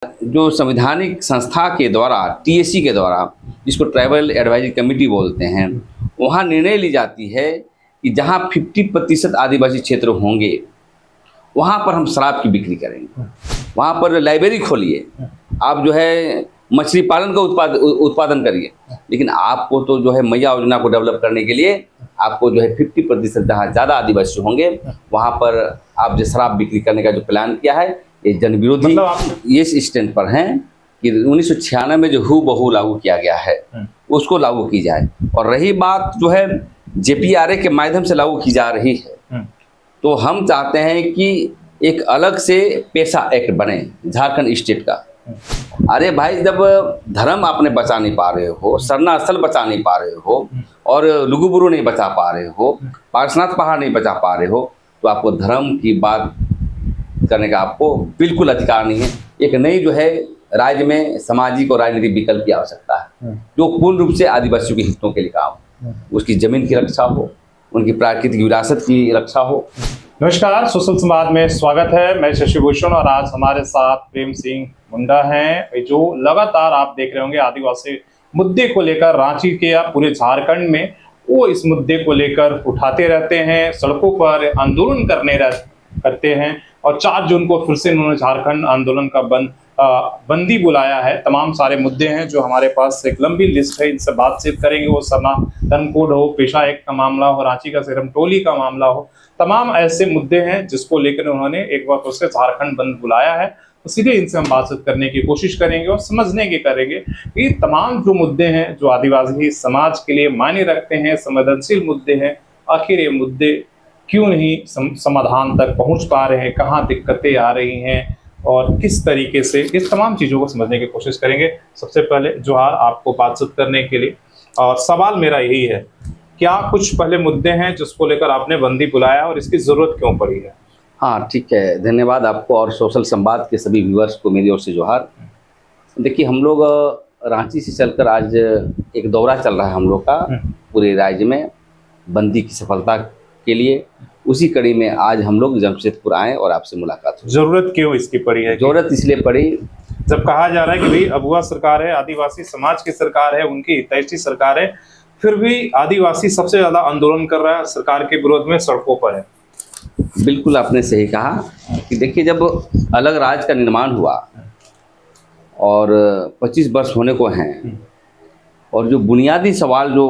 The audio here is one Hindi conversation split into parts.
जो संवैधानिक संस्था के द्वारा टीएसी के द्वारा, जिसको ट्राइबल एडवाइजरी कमेटी बोलते हैं, वहाँ निर्णय ली जाती है कि जहाँ 50% आदिवासी क्षेत्र होंगे वहाँ पर हम शराब की बिक्री करेंगे। वहाँ पर लाइब्रेरी खोलिए, आप जो है मछली पालन का उत्पादन करिए, लेकिन आपको तो जो है मैया योजना को डेवलप करने के लिए आपको जो है 50% जहाँ ज़्यादा आदिवासी होंगे वहाँ पर आप जो शराब बिक्री करने का जो प्लान किया है, ये जनविरोधी ये इस स्टैंड पर हैं कि 1996 में जो हूबहू लागू किया गया है उसको लागू की जाए। और रही बात जो है जेपीआरए के माध्यम से लागू की जा रही है, तो हम चाहते हैं कि एक अलग से पेशा एक्ट बने झारखंड स्टेट का। अरे भाई, जब धर्म आपने बचा नहीं पा रहे हो, सरना स्थल बचा नहीं पा रहे हो, और लुगुबुरु नहीं बचा पा रहे हो, पार्श्वनाथ पहाड़ नहीं बचा पा रहे हो, तो आपको धर्म की बात करने का आपको बिल्कुल अधिकार नहीं है। एक नई जो है राज्य में सामाजिक और राजनीतिक विकल्प की आवश्यकता है जो पूर्ण रूप से आदिवासियों के हितों के लिए काम, उसकी जमीन की रक्षा हो, उनकी प्राकृतिक विरासत की रक्षा हो। नमस्कार, सोशल संवाद में स्वागत है। मैं शशि भूषण और आज हमारे साथ प्रेम सिंह मुंडा हैं, जो लगातार आप देख रहे होंगे आदिवासी मुद्दे को लेकर रांची के या पूरे झारखंड में वो इस मुद्दे को लेकर उठाते रहते हैं, सड़कों पर आंदोलन करते हैं। और 4 जून को फिर से उन्होंने झारखंड आंदोलन का बंदी बुलाया है। तमाम सारे मुद्दे हैं जो हमारे पास एक लंबी लिस्ट है, इनसे बातचीत करेंगे। वो सनातन कोड हो, पेशा एक्ट का मामला हो, रांची का सिरम टोली का मामला हो, तमाम ऐसे मुद्दे हैं जिसको लेकर उन्होंने एक बार फिर से झारखंड बंद बुलाया है। तो सीधे इनसे हम बातचीत करने की कोशिश करेंगे और समझने की करेंगे कि तमाम जो मुद्दे हैं जो आदिवासी समाज के लिए मायने रखते हैं, संवेदनशील मुद्दे हैं, आखिर ये मुद्दे क्यों नहीं समाधान तक पहुंच पा रहे हैं, कहाँ दिक्कतें आ रही हैं और किस तरीके से, इस तमाम चीज़ों को समझने की कोशिश करेंगे। सबसे पहले जोहार आपको बातचीत करने के लिए, और सवाल मेरा यही है, क्या कुछ पहले मुद्दे हैं जिसको लेकर आपने बंदी बुलाया और इसकी ज़रूरत क्यों पड़ी है? हाँ, ठीक है, धन्यवाद आपको और सोशल संवाद के सभी व्यूअर्स को मेरी ओर से जोहार। देखिए, हम लोग रांची से चलकर आज एक दौरा चल रहा है हम लोग का पूरे राज्य में बंदी की सफलता के लिए। उसी कड़ी में आज हम लोग जमशेदपुर आए और आपसे मुलाकात हुई। जरूरत क्यों इसकी पड़ी है? जरूरत इसलिए पड़ी, जब कहा जा रहा है कि भाई अबुआ सरकार है, आदिवासी समाज की सरकार है, उनकी हितैषी सरकार है, फिर भी आदिवासी सबसे ज्यादा आंदोलन कर रहा है, सरकार के विरोध में सड़कों पर है। बिल्कुल आपने सही कहा कि देखिए, जब अलग राज्य का निर्माण हुआ और 25 वर्ष होने को हैं, और जो बुनियादी सवाल जो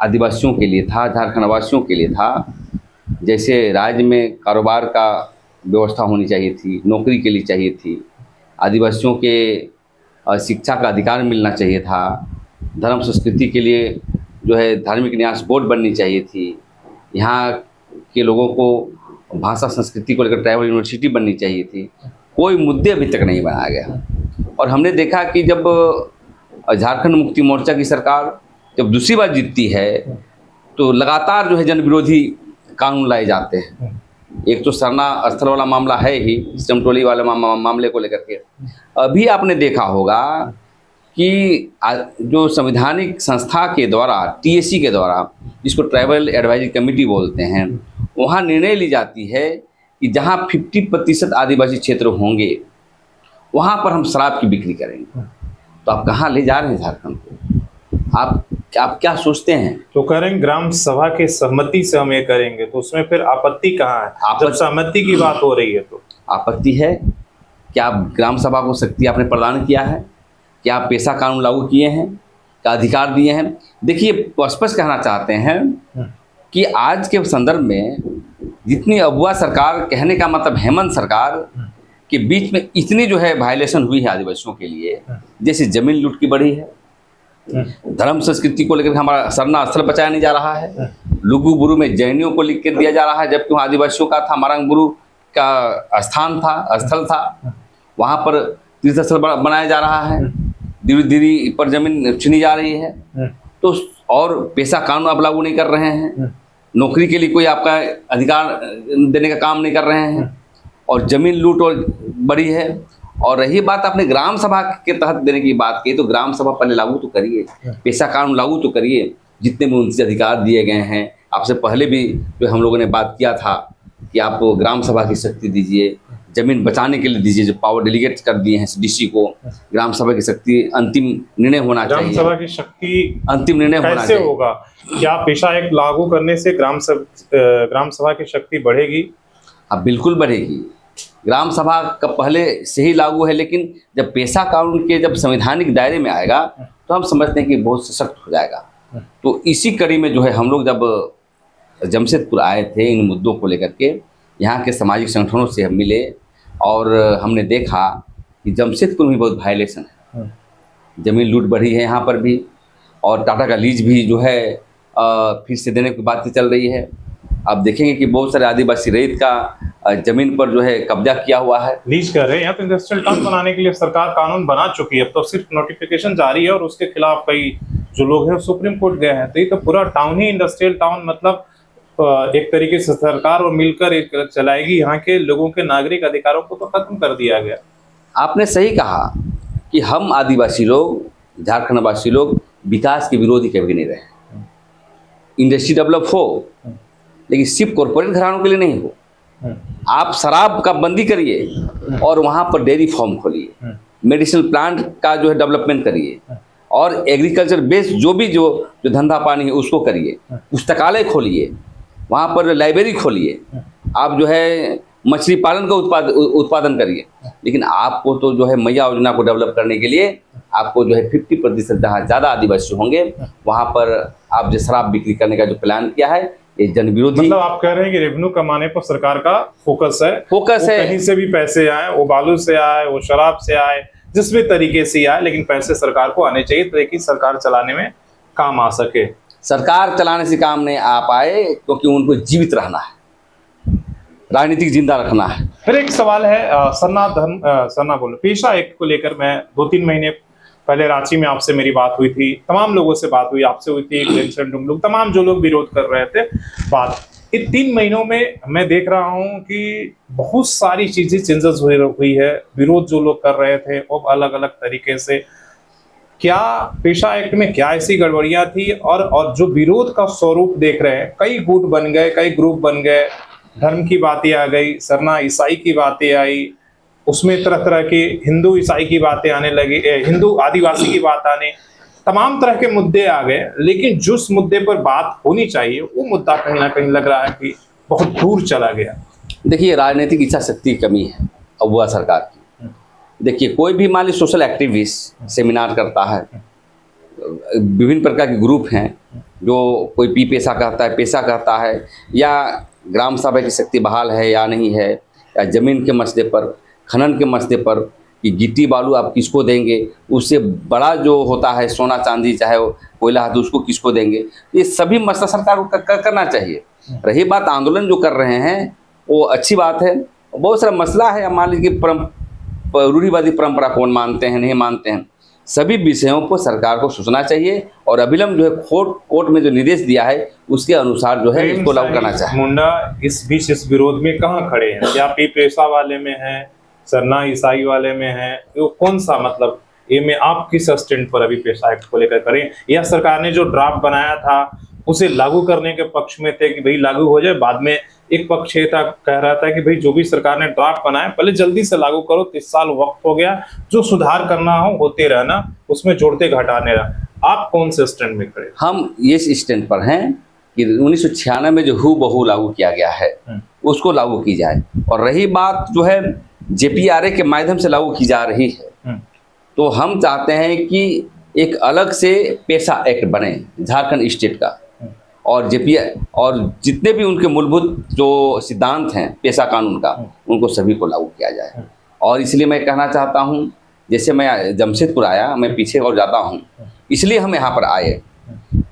आदिवासियों के लिए था, झारखंड वासियों के लिए था, जैसे राज्य में कारोबार का व्यवस्था होनी चाहिए थी, नौकरी के लिए चाहिए थी, आदिवासियों के शिक्षा का अधिकार मिलना चाहिए था, धर्म संस्कृति के लिए जो है धार्मिक न्यास बोर्ड बननी चाहिए थी, यहाँ के लोगों को भाषा संस्कृति को लेकर ट्राइबल यूनिवर्सिटी बननी चाहिए थी, कोई मुद्दे अभी तक नहीं बनाया गया। और हमने देखा कि जब झारखंड मुक्ति मोर्चा की सरकार जब दूसरी बार जीतती है तो लगातार जो है जन विरोधी कानून लाए जाते हैं। एक तो सरना स्थल वाला मामला है ही, सिरम टोली वाले मामले को लेकर के अभी आपने देखा होगा कि जो संवैधानिक संस्था के द्वारा टीएसी के द्वारा, जिसको ट्राइबल एडवाइजरी कमेटी बोलते हैं, वहाँ निर्णय ली जाती है कि जहाँ 50% आदिवासी क्षेत्र होंगे वहाँ पर हम शराब की बिक्री करेंगे। तो आप कहाँ ले जा रहे हैं झारखंड को? आप क्या सोचते हैं? तो कह रहे हैं ग्राम सभा के सहमति से हम ये करेंगे, तो उसमें फिर आपत्ति कहाँ है? जब सहमति की बात हो रही है तो आपत्ति है। क्या आप ग्राम सभा को शक्ति आपने प्रदान किया है? क्या आप पेशा कानून लागू किए हैं? क्या अधिकार दिए हैं? देखिए, स्पष्ट कहना चाहते हैं कि आज के संदर्भ में जितनी अबुआ सरकार, कहने का मतलब हेमंत सरकार के बीच में इतनी जो है वायलेशन हुई है आदिवासियों के लिए, जैसे जमीन लूट की बढ़ी है, धर्म संस्कृति को लेकर हमारा सरना स्थल बचाया नहीं जा रहा है, लुगुबुरु में जैनियों को लिख के दिया जा रहा है, जबकि वहाँ आदिवासियों का था, मारंगबुरु का स्थल था, वहाँ पर तीर्थ स्थल बनाया जा रहा है, धीरे पर जमीन छीनी जा रही है। तो और पेशा कानून आप लागू नहीं कर रहे हैं, नौकरी के लिए कोई आपका अधिकार देने का काम नहीं कर रहे हैं, और जमीन लूट और बढ़ी है। और रही बात आपने ग्राम सभा के तहत देने की बात की, तो ग्राम सभा पहले लागू तो करिए, पेशा कानून लागू तो करिए, जितने भी उनसे अधिकार दिए गए हैं। आपसे पहले भी जो हम लोगों ने बात किया था कि आप ग्राम सभा की शक्ति दीजिए, जमीन बचाने के लिए दीजिए, जो पावर डेलीगेट कर दिए हैं डीसी को, ग्राम सभा की शक्ति अंतिम निर्णय होना ग्राम चाहिए। सभा की शक्ति अंतिम निर्णय होना कैसे चाहिए। होगा? क्या पेशा एक्ट लागू करने से ग्राम सभा की शक्ति बढ़ेगी? अब बिल्कुल बढ़ेगी। ग्राम सभा का पहले से ही लागू है, लेकिन जब पेशा कानून के जब संवैधानिक दायरे में आएगा तो हम समझते हैं कि बहुत सशक्त हो जाएगा। तो इसी कड़ी में जो है हम लोग जब जमशेदपुर आए थे इन मुद्दों को लेकर के, यहाँ के सामाजिक संगठनों से हम मिले और हमने देखा कि जमशेदपुर में बहुत वायलेशन है। जमीन लूट बढ़ी है यहाँ पर भी, और टाटा का लीज भी जो है फिर से देने की बातें चल रही है। आप देखेंगे कि बहुत सारे आदिवासी रैयत का जमीन पर जो है कब्जा किया हुआ है। लीज कर रहे हैं। यहाँ तो इंडस्ट्रियल टाउन बनाने के लिए सरकार कानून बना चुकी है, अब तो सिर्फ नोटिफिकेशन जारी है और उसके खिलाफ कई जो लोग हैं सुप्रीम कोर्ट गए हैं। तो ये तो पूरा टाउन ही इंडस्ट्रियल टाउन, मतलब एक तरीके से सरकार और मिलकर एक चलाएगी। यहाँ के लोगों के नागरिक अधिकारों को तो खत्म कर दिया गया। आपने सही कहा कि हम आदिवासी लोग, झारखंड वासी लोग विकास के विरोधी कभी नहीं रहे। इंडस्ट्री डेवलप हो, लेकिन सिर्फ कॉरपोरेट घरानों के लिए नहीं हो। आप शराब का बंदी करिए और वहाँ पर डेयरी फार्म खोलिए, मेडिसिनल प्लांट का जो है डेवलपमेंट करिए, और एग्रीकल्चर बेस्ड जो धंधा पानी है उसको करिए। पुस्तकालय खोलिए, वहाँ पर लाइब्रेरी खोलिए, आप जो है मछली पालन का उत्पादन करिए। लेकिन आपको तो जो है मैया योजना को डेवलप करने के लिए आपको जो है 50% जहाँ ज़्यादा आदिवासी होंगे वहाँ पर आप जो शराब बिक्री करने का जो प्लान किया है, ये जनविरोधी। मतलब आप कह रहे हैं कि रेवेन्यू कमाने पर सरकार का फोकस है। कहीं से भी पैसे आए, वो बालू से आए, वो शराब से आए, जिस भी तरीके से आए, लेकिन पैसे सरकार को आने चाहिए ताकि सरकार चलाने में काम आ सके। सरकार चलाने से काम नहीं आ पाए क्योंकि उनको जीवित रहना है, राजनीतिक जिंदा रखना है। फिर एक सवाल है सरना बोलो पेशा एक्ट को लेकर। मैं 2-3 महीने पहले रांची में आपसे मेरी बात हुई थी, तमाम लोगों से बात हुई, आपसे हुई थी, प्रेमचंद डुंगलुक, तमाम जो लोग विरोध कर रहे थे बात। इन 3 महीनों में मैं देख रहा हूं कि बहुत सारी चीजें चेंजेस हुई है। विरोध जो लोग कर रहे थे वो अलग अलग तरीके से, क्या पेशा एक्ट में क्या ऐसी गड़बड़ियां थी, और जो विरोध का स्वरूप देख रहे हैं, कई गुट बन गए, कई ग्रुप बन गए, धर्म की बातें आ गई, सरना ईसाई की बातें आई, उसमें तरह तरह की हिंदू ईसाई की बातें आने लगी, हिंदू आदिवासी की बात आने, तमाम तरह के मुद्दे आ गए। लेकिन जिस मुद्दे पर बात होनी चाहिए वो मुद्दा कहीं ना कहीं लग रहा है कि बहुत दूर चला गया। देखिए, राजनीतिक इच्छा शक्ति की कमी है अबुआ सरकार की। देखिए, कोई भी मान लीजिए सोशल एक्टिविस्ट सेमिनार करता है, विभिन्न प्रकार के ग्रुप हैं, जो कोई पी पेशा कहता है, या ग्राम सभा की शक्ति बहाल है या नहीं है, या जमीन के मसले पर, खनन के मसले पर कि गिट्टी बालू आप किसको देंगे, उससे बड़ा जो होता है सोना चांदी चाहे वो कोयला है तो उसको किसको देंगे, ये सभी मसला सरकार को करना चाहिए। रही बात आंदोलन जो कर रहे हैं वो अच्छी बात है, बहुत सारा मसला है। मान लीजिए रूढ़िवादी परंपरा कौन मानते हैं नहीं मानते हैं, सभी विषयों को सरकार को सोचना चाहिए और अविलंब जो है कोर्ट में जो निर्देश दिया है उसके अनुसार जो है इसको लागू करना चाहिए। मुंडा इस बीच इस विरोध में कहाँ खड़े हैं? क्या पी पेशा वाले में है, सरना ईसाई वाले में है, वो कौन सा, मतलब ये में आप किस स्टैंड पर अभी पेशा एक्ट को लेकर करें, या सरकार ने जो ड्राफ्ट बनाया था उसे लागू करने के पक्ष में थे कि भाई लागू हो जाए? बाद में एक पक्ष ये था, कह रहा था कि भाई जो भी सरकार ने ड्राफ्ट बनाया पहले जल्दी से लागू करो, 30 साल वक्त हो गया, जो सुधार करना हो होते रहना, उसमें जोड़ते घटाने रहा। आप कौन से स्टैंड में खड़े? हम ये स्टैंड पर हैं कि 1996 में जो हूबहू लागू किया गया है उसको लागू की जाए, और रही बात जो है JPRA के माध्यम से लागू की जा रही है, तो हम चाहते हैं कि एक अलग से पेशा एक्ट बने झारखंड स्टेट का, और और जितने भी उनके मूलभूत जो सिद्धांत हैं पेशा कानून का उनको सभी को लागू किया जाए। और इसलिए मैं कहना चाहता हूं, जैसे मैं जमशेदपुर आया, मैं पीछे और जाता हूं, इसलिए हम यहाँ पर आए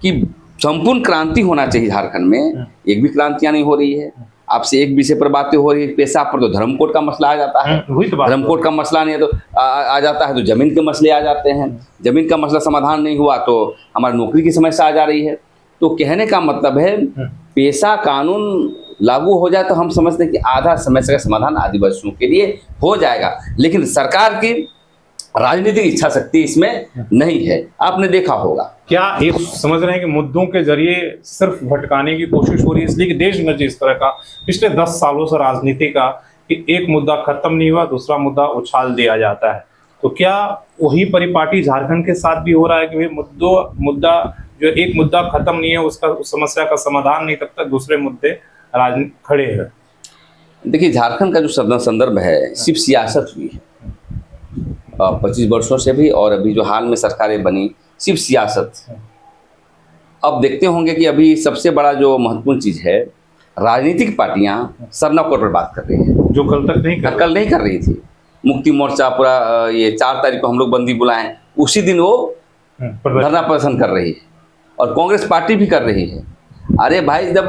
कि संपूर्ण क्रांति होना चाहिए झारखंड में। एक भी क्रांतियाँ नहीं हो रही है। आपसे एक विषय पर बातें हो रही है, पेशा पर तो धर्म कोड का मसला आ जाता है, धर्म कोड का मसला नहीं है तो आ जाता है, तो जमीन के मसले आ जाते हैं, जमीन का मसला समाधान नहीं हुआ तो हमारी नौकरी की समस्या आ जा रही है। तो कहने का मतलब है पेशा कानून लागू हो जाए तो हम समझते हैं कि आधा समस्या का समाधान आदिवासियों के लिए हो जाएगा, लेकिन सरकार की राजनीतिक इच्छा शक्ति इसमें नहीं है। आपने देखा होगा, क्या ये समझ रहे हैं कि मुद्दों के जरिए सिर्फ भटकाने की कोशिश हो रही है, इसलिए कि देश में जिस तरह का पिछले 10 सालों से राजनीति का कि एक मुद्दा खत्म नहीं हुआ, दूसरा मुद्दा उछाल दिया जाता है। तो क्या वही परिपाटी झारखंड के साथ भी हो रहा है कि मुद्दा जो एक मुद्दा खत्म नहीं है, उसका उस समस्या का समाधान नहीं, तब तक दूसरे मुद्दे राजनीति खड़े हैं? देखिए, झारखंड का जो संदर्भ है सिर्फ सियासत हुई है 25 वर्षों से भी, और अभी जो हाल में सरकारें बनी सिर्फ सियासत। अब देखते होंगे कि अभी सबसे बड़ा जो महत्वपूर्ण चीज़ है, राजनीतिक पार्टियां सरना कोड पर बात कर रही है, जो कल तक नहीं कर रही थी। मुक्ति मोर्चा पूरा ये 4 तारीख को हम लोग बंदी बुलाएं, उसी दिन वो धरना प्रदर्शन कर रही है, और कांग्रेस पार्टी भी कर रही है। अरे भाई, जब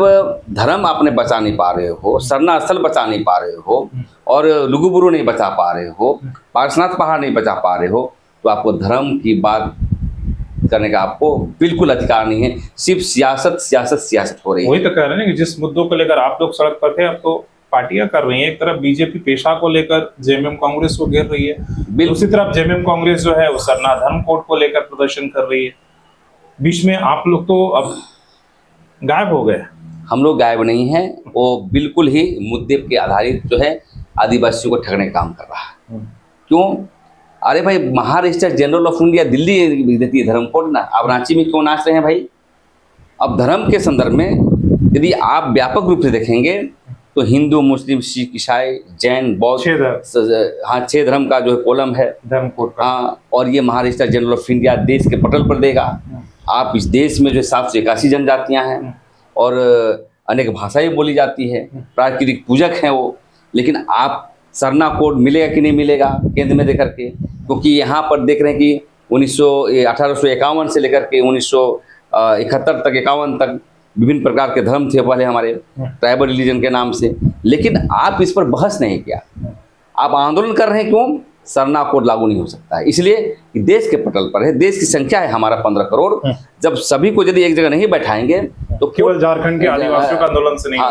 धर्म आपने बचा नहीं पा रहे हो, सरना स्थल बचा नहीं पा रहे हो, और लुगुबुरु नहीं बचा पा रहे हो, पार्श्वनाथ पहाड़ नहीं बचा पा रहे हो, तो आपको धर्म की बात करने का आपको बिल्कुल अधिकार नहीं है। सिर्फ सियासत हो रही है। वही तो कह रहे हैं कि जिस मुद्दों को लेकर आप लोग सड़क पर थे, अब तो पार्टियां कर रही हैं। एक तरफ बीजेपी पेशा को लेकर जेएमएम कांग्रेस को घेर रही है, दूसरी तरफ जेएमएम कांग्रेस जो है वो सरना धर्म कोड को लेकर प्रदर्शन कर रही है। बीच में आप लोग तो अब गायब हो गए। हम लोग गायब नहीं हैं, वो बिल्कुल ही मुद्दे के आधारित जो है आदिवासियों को ठगने का काम कर रहा है। क्यों? अरे भाई, Maharashtra general of India Delhi देती है धर्म कोड ना, आप रांची में क्यों नाच रहे हैं भाई? अब धर्म के संदर्भ में यदि आप व्यापक रूप से देखेंगे तो हिंदू, मुस्लिम, सिख, ईसाई, जैन, बौद्ध, 6 धर्म का जो है कॉलम है धर्म कोड। हाँ, और ये महाराष्ट्र जनरल ऑफ इंडिया देश के पटल पर देगा। आप इस देश में जो 781 जनजातियाँ हैं और अनेक भाषाएं बोली जाती है, प्राकृतिक पूजक हैं वो, लेकिन आप सरना कोड मिलेगा कि नहीं मिलेगा केंद्र में देकर के? क्योंकि यहाँ पर देख रहे हैं कि 1851 से लेकर के 1971 तक 51 तक विभिन्न प्रकार के धर्म थे पहले हमारे ट्राइबल रिलीजन के नाम से, लेकिन आप इस पर बहस नहीं किया। आप आंदोलन कर रहे हैं, क्यों? सरना कोड लागू नहीं हो सकता है, इसलिए कि देश के पटल पर है, देश की संख्या है हमारा 15 करोड़। जब सभी को यदि एक जगह नहीं बैठाएंगे तो केवल झारखंड के आदिवासियों का आंदोलन से नहीं,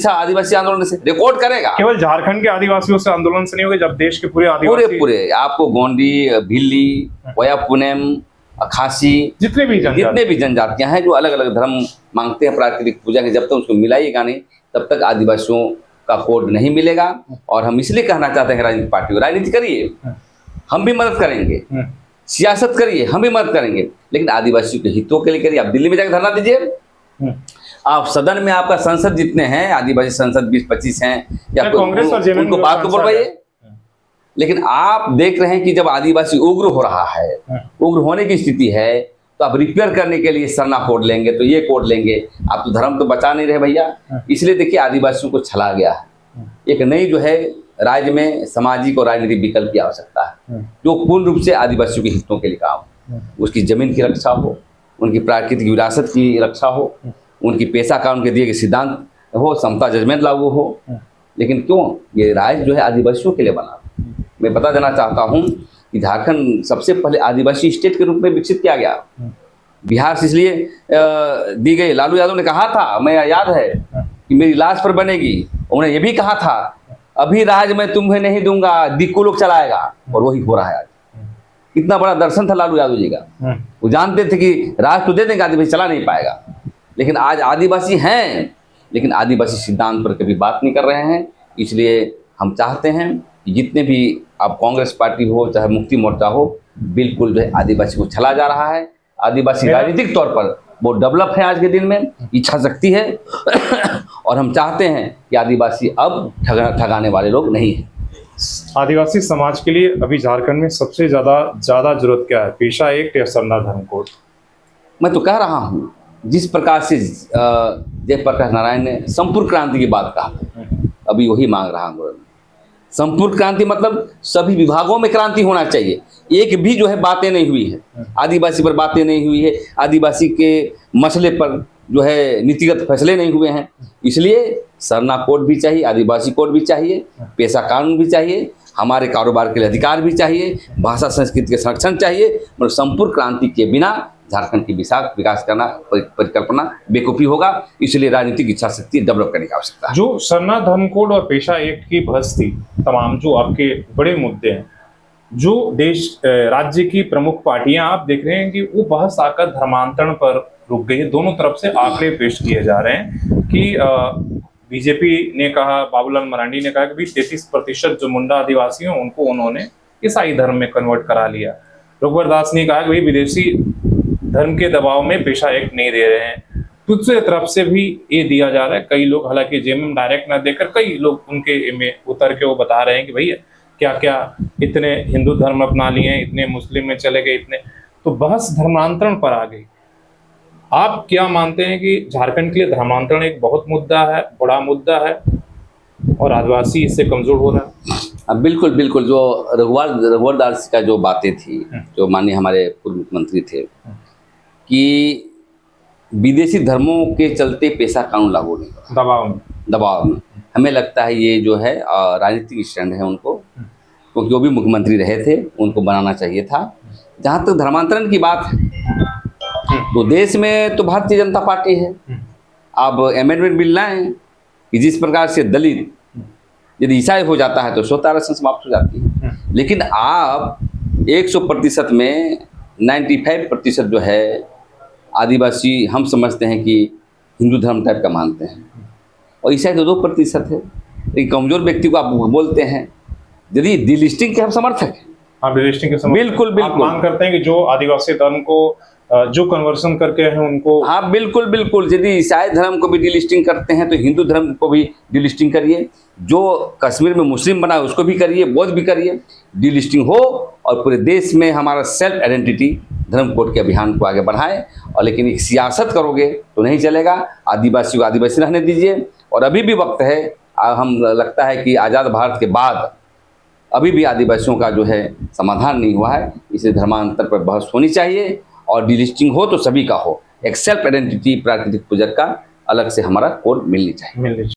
आदिवासी आंदोलन से रिकॉर्ड करेगा। केवल झारखंड के आदिवासियों से आंदोलन से नहीं होगा, जब देश के पूरे आदिवासी पूरे आपको गोंडी, भिल्ली, वया पुनेम, खासी, जितने भी जनजातियां हैं जो अलग अलग धर्म मांगते हैं प्राकृतिक पूजा के, जब तक उसको मिलाइएगा नहीं तब तक आदिवासियों का कोड नहीं मिलेगा। और हम इसलिए कहना चाहते हैं राजनीतिक पार्टी को, राजनीति करिए, हम भी मदद करेंगे, सियासत करिए, हम भी मदद करेंगे, लेकिन आदिवासियों के हितों के लिए करिए। आप दिल्ली में जाकर धरना दीजिए, आप सदन में आपका संसद जितने हैं, आदिवासी संसद 20-25 हैं, या कांग्रेस और उनको बात को बोलवाइए। लेकिन आप देख रहे हैं कि जब आदिवासी उग्र हो रहा है, उग्र होने की स्थिति है, तो आप रिपेयर करने के लिए सरना कोड लेंगे, तो ये कोड लेंगे, आप तो धर्म तो बचा नहीं रहे भैया। इसलिए देखिए, आदिवासियों को छला गया है। एक नई जो है राज्य में सामाजिक और राजनीतिक विकल्प की आवश्यकता है, जो पूर्ण रूप से आदिवासियों के हितों के लिए काम, उसकी जमीन की रक्षा हो, उनकी प्राकृतिक विरासत की रक्षा हो, उनकी पेशा का उनके दिए गए सिद्धांत हो, समता जजमेंट लागू हो। लेकिन क्यों ये राज्य जो है आदिवासियों के लिए बना? मैं बता देना चाहता हूँ कि झारखंड सबसे पहले आदिवासी स्टेट के रूप में विकसित किया गया। बिहार से इसलिए दी गई, लालू यादव ने कहा था, मैं याद है कि मेरी लाश पर बनेगी, उन्होंने ये भी कहा था अभी राज मैं तुम्हें नहीं दूंगा, दिक्कू लोग चलाएगा, और वही हो रहा है आज। इतना बड़ा दर्शन था लालू यादव जी का, वो जानते थे कि राज तो दे देंगे, आदिवासी चला नहीं पाएगा। लेकिन आज आदिवासी हैं, लेकिन आदिवासी सिद्धांत पर कभी बात नहीं कर रहे हैं। इसलिए हम चाहते हैं कि जितने भी आप कांग्रेस पार्टी हो चाहे मुक्ति मोर्चा हो, बिल्कुल जो है आदिवासी को छला जा रहा है। आदिवासी राजनीतिक तौर पर वो डेवलप है, आज के दिन में इच्छा शक्ति है और हम चाहते हैं कि आदिवासी अब ठगाने वाले लोग नहीं हैं। आदिवासी समाज के लिए अभी झारखंड में सबसे ज्यादा जरूरत क्या है? पेशा एक या सरना धर्म कोड? मैं तो कह रहा हूँ, जिस प्रकार से जयप्रकाश नारायण ने संपूर्ण क्रांति की बात कहा, अभी वही मांग रहा हूँ। संपूर्ण क्रांति मतलब सभी विभागों में क्रांति होना चाहिए। एक भी जो है बातें नहीं हुई है, आदिवासी पर बातें नहीं हुई है, आदिवासी के मसले पर जो है नीतिगत फैसले नहीं हुए हैं। इसलिए सरना कोड भी चाहिए, आदिवासी कोड भी चाहिए, पेशा कानून भी चाहिए, हमारे कारोबार के लिए अधिकार भी चाहिए, भाषा संस्कृति के संरक्षण चाहिए। मतलब संपूर्ण क्रांति के बिना झारखंड की विकास करना परिकल्पना बेकूफी होगा। इसलिए राजनीतिक इच्छा शक्ति डेवलप करने की आवश्यकता है। जो सरना धर्म कोड और पेशा एक्ट की बहस थी, तमाम जो आपके बड़े मुद्दे हैं, जो देश राज्य की प्रमुख पार्टियां, आप देख रहे हैं कि वो बहस आकर धर्मांतरण पर रुक गई है। दोनों तरफ से आंकड़े पेश किए जा रहे हैं कि बीजेपी ने कहा, बाबूलाल मरांडी ने कहा कि भाई 33% जो मुंडा आदिवासी हैं उनको उन्होंने ईसाई धर्म में कन्वर्ट करा लिया। रघुवर दास ने कहा कि भाई विदेशी धर्म के दबाव में पेशा एक्ट नहीं दे रहे हैं। दूसरी तरफ से भी ये दिया जा रहा है, कई लोग हालांकि जेएमएम डायरेक्ट ना देकर कई लोग उनके में उतर के वो बता रहे हैं कि भैया क्या क्या इतने हिंदू धर्म अपना लिए हैं, इतने मुस्लिम में चले गए, इतने, तो बहस धर्मांतरण पर आ गई। आप क्या मानते हैं कि झारखंड के लिए धर्मांतरण एक बहुत मुद्दा है, बड़ा मुद्दा है और आदिवासी इससे कमजोर हो रहा है? अब बिल्कुल बिल्कुल, जो रघुवर दास का जो बातें थी, जो माननीय हमारे पूर्व मुख्यमंत्री थे कि विदेशी धर्मों के चलते पेशा कानून लागू नहीं हुआ, दबाव में हमें लगता है ये जो है राजनीतिक स्टैंड है उनको, क्योंकि वो भी मुख्यमंत्री रहे थे, उनको बनाना चाहिए था। जहाँ तक धर्मांतरण की बात है तो देश में तो भारतीय जनता पार्टी है। अब अमेंडमेंट बिल लाएं कि जिस प्रकार से दलित यदि ईसाई हो जाता है तो स्वतः आरक्षण समाप्त हो जाती है, लेकिन आप 100% में 95% जो है आदिवासी हम समझते हैं कि हिंदू धर्म टाइप का मानते हैं, और ईसाई तो 2% है। एक कमजोर व्यक्ति को आप बोलते हैं, यदि डिलिस्टिंग के हम समर्थक हैं। हाँ, डिलिस्टिंग के समर्थक बिल्कुल बिल्कुल मांग करते हैं कि जो आदिवासी धर्म को जो कन्वर्सन करके हैं उनको, हाँ बिल्कुल बिल्कुल, यदि ईसाई धर्म को भी डिलिस्टिंग करते हैं तो हिंदू धर्म को भी डिलिस्टिंग करिए, जो कश्मीर में मुस्लिम बना है उसको भी करिए, बौद्ध भी करिए, डिलिस्टिंग हो और पूरे देश में हमारा सेल्फ आइडेंटिटी धर्म कोड के अभियान को आगे बढ़ाएं। और लेकिन एक सियासत करोगे तो नहीं चलेगा, आदिवासी को आदिवासी रहने दीजिए। और अभी भी वक्त है, हम लगता है कि आज़ाद भारत के बाद अभी भी आदिवासियों का जो है समाधान नहीं हुआ है, इसलिए धर्मांतर पर बहस होनी चाहिए और डिलिस्टिंग हो तो सभी का हो। एक सेल्फ आइडेंटिटी प्राकृतिक पूजक का अलग से हमारा कोड मिलनी चाहिए।